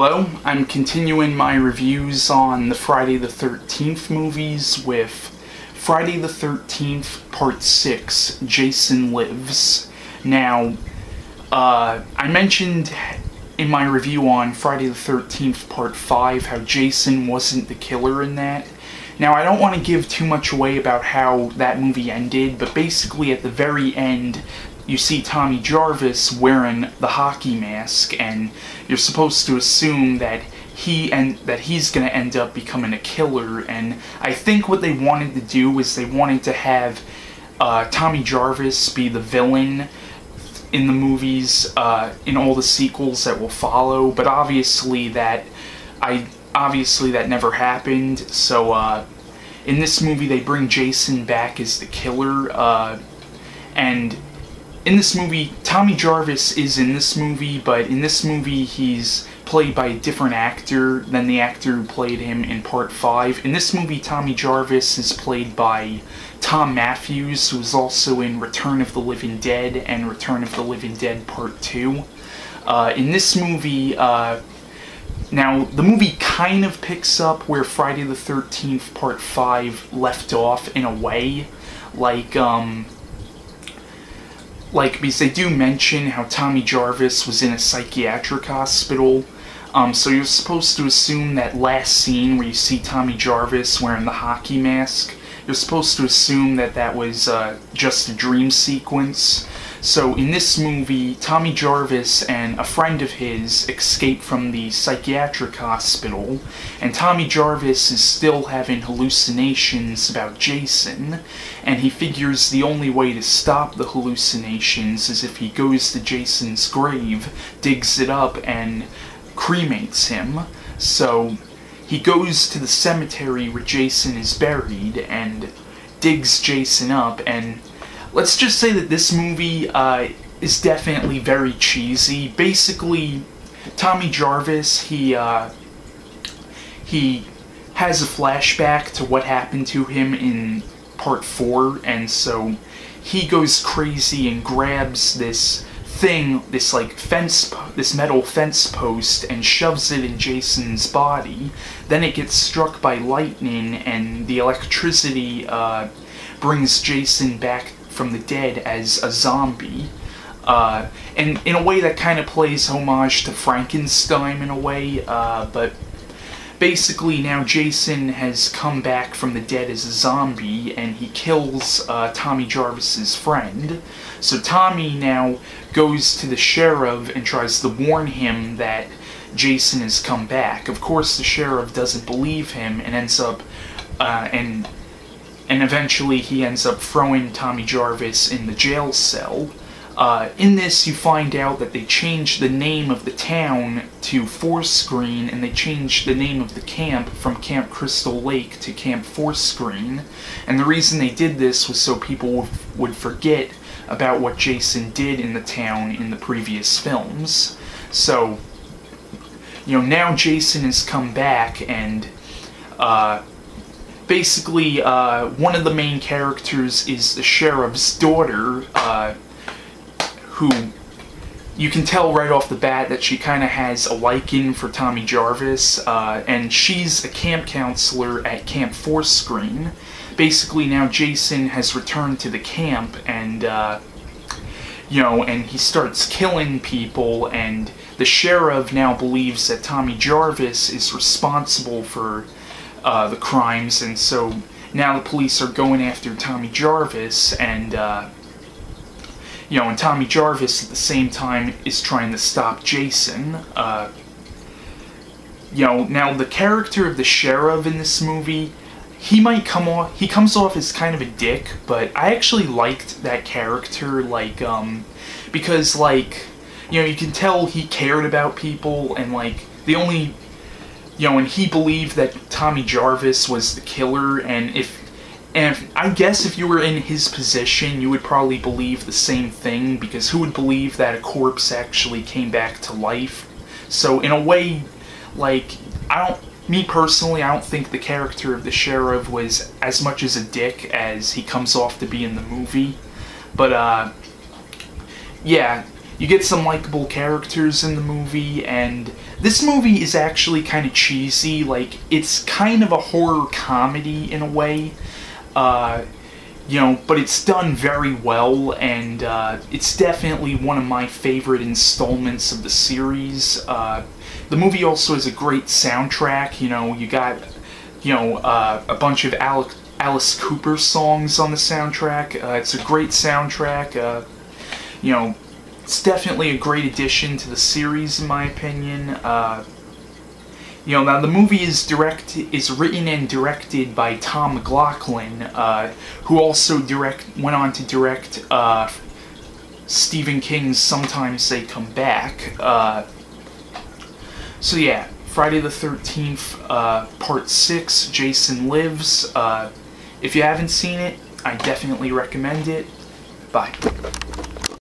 Hello, I'm continuing my reviews on the Friday the 13th movies with Friday the 13th Part 6, Jason Lives. Now, I mentioned in my review on Friday the 13th Part 5 how Jason wasn't the killer in that. Now, I don't want to give too much away about how that movie ended, but basically at the very end, you see Tommy Jarvis wearing the hockey mask, and you're supposed to assume that he's going to end up becoming a killer. And I think what they wanted to do is they wanted to have Tommy Jarvis be the villain in the movies, in all the sequels that will follow. But obviously that never happened. So in this movie, they bring Jason back as the killer, and in this movie, Tommy Jarvis is in this movie, but in this movie he's played by a different actor than the actor who played him in Part 5. In this movie, Tommy Jarvis is played by Tom Mathews, who is also in Return of the Living Dead and Return of the Living Dead Part 2. In this movie, now the movie kind of picks up where Friday the 13th Part 5 left off in a way, because they do mention how Tommy Jarvis was in a psychiatric hospital, so you're supposed to assume that last scene where you see Tommy Jarvis wearing the hockey mask, you're supposed to assume that that was just a dream sequence. So in this movie, Tommy Jarvis and a friend of his escape from the psychiatric hospital, and Tommy Jarvis is still having hallucinations about Jason, and he figures the only way to stop the hallucinations is if he goes to Jason's grave, digs it up, and cremates him. So he goes to the cemetery where Jason is buried and digs Jason up, and let's just say that this movie is definitely very cheesy. Basically, Tommy Jarvis, he has a flashback to what happened to him in Part 4, and so he goes crazy and grabs this thing, this metal fence post, and shoves it in Jason's body. Then it gets struck by lightning, and the electricity brings Jason back from the dead as a zombie, and in a way that kind of plays homage to Frankenstein in a way, but basically now Jason has come back from the dead as a zombie, and he kills Tommy Jarvis's friend. So Tommy now goes to the sheriff and tries to warn him that Jason has come back. Of course, the sheriff doesn't believe him and ends up and eventually he ends up throwing Tommy Jarvis in the jail cell. In this, you find out that they changed the name of the town to Fourscreen, and they changed the name of the camp from Camp Crystal Lake to Camp Fourscreen. And the reason they did this was so people would forget about what Jason did in the town in the previous films. So, now Jason has come back, and basically, one of the main characters is the sheriff's daughter, who you can tell right off the bat that she kind of has a liking for Tommy Jarvis, and she's a camp counselor at Camp Fourscreen. Basically, now Jason has returned to the camp, and and he starts killing people, and the sheriff now believes that Tommy Jarvis is responsible for the crimes, and so now the police are going after Tommy Jarvis, and and Tommy Jarvis at the same time is trying to stop Jason. Now the character of the sheriff in this movie, he comes off as kind of a dick, but I actually liked that character, because you can tell he cared about people, and and he believed that Tommy Jarvis was the killer, and I guess if you were in his position, you would probably believe the same thing, because who would believe that a corpse actually came back to life? So in a way, me personally, I don't think the character of the sheriff was as much as a dick as he comes off to be in the movie. But, yeah, You get some likable characters in the movie, and this movie is actually kind of cheesy. Like, it's kind of a horror comedy in a way, you know, but it's done very well, and it's definitely one of my favorite installments of the series. The movie also has a great soundtrack. You know, you got, you know, a bunch of Alice Cooper songs on the soundtrack. It's a great soundtrack. You know, it's definitely a great addition to the series, in my opinion. You know, now the movie is written and directed by Tom McLoughlin, who also went on to direct Stephen King's Sometimes They Come Back. So yeah, Friday the 13th, Part 6, Jason Lives. If you haven't seen it, I definitely recommend it. Bye.